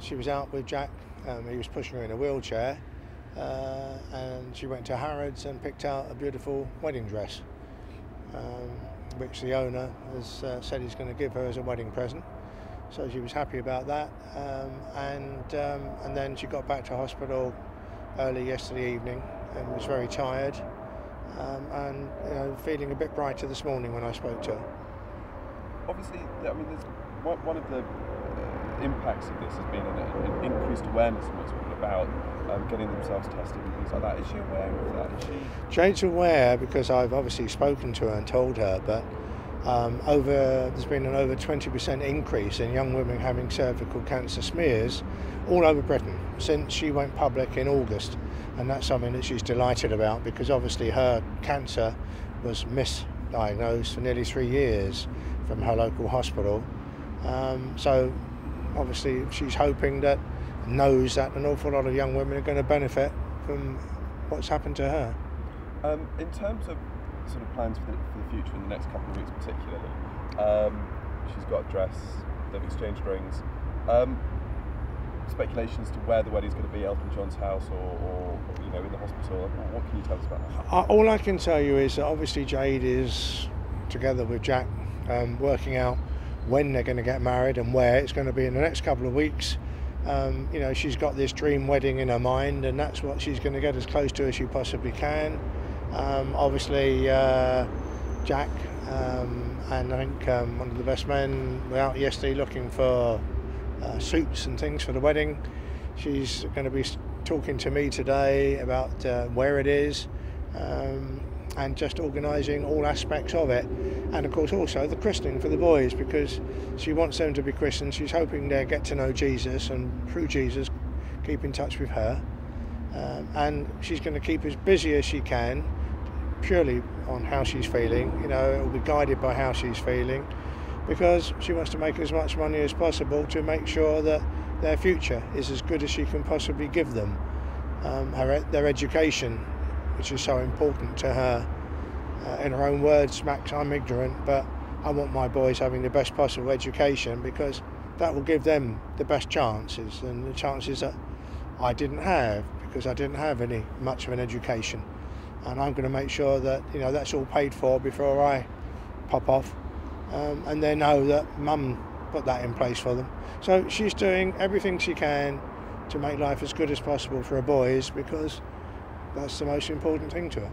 she was out with Jack. He was pushing her in a wheelchair, and she went to Harrods and picked out a beautiful wedding dress, which the owner has said he's going to give her as a wedding present. So she was happy about that, and then she got back to hospital early yesterday evening and was very tired, and feeling a bit brighter this morning when I spoke to her. Obviously, I mean, there's one of the impacts of this has been an increased awareness amongst people about getting themselves tested and things like that. Is she aware of that? Is she? Jade's aware because I've obviously spoken to her and told her, but there's been an over 20% increase in young women having cervical cancer smears all over Britain since she went public in August, and that's something that she's delighted about because obviously her cancer was misdiagnosed for nearly 3 years from her local hospital. So obviously she's hoping that, knows that an awful lot of young women are going to benefit from what's happened to her. In terms of sort of plans for the future in the next couple of weeks particularly, she's got a dress, they've exchanged rings. Speculation as to where the wedding's going to be, Elton John's house or in the hospital. What can you tell us about that? All I can tell you is that obviously Jade is, together with Jack, working out when they're going to get married and where it's going to be in the next couple of weeks. She's got this dream wedding in her mind, and that's what she's going to get as close to as she possibly can. Obviously, Jack and I think one of the best men were out yesterday looking for suits and things for the wedding. She's going to be talking to me today about where it is, and just organising all aspects of it, and of course also the christening for the boys, because she wants them to be christened. She's hoping they'll get to know Jesus, and through Jesus keep in touch with her, and she's going to keep as busy as she can, purely on how she's feeling. It will be guided by how she's feeling, because she wants to make as much money as possible to make sure that their future is as good as she can possibly give them. Their education, which is so important to her. In her own words, Max, I'm ignorant, but I want my boys having the best possible education, because that will give them the best chances, and the chances that I didn't have, because I didn't have much of an education. And I'm going to make sure that that's all paid for before I pop off, and they know that Mum put that in place for them. So she's doing everything she can to make life as good as possible for her boys, because that's the most important thing to her.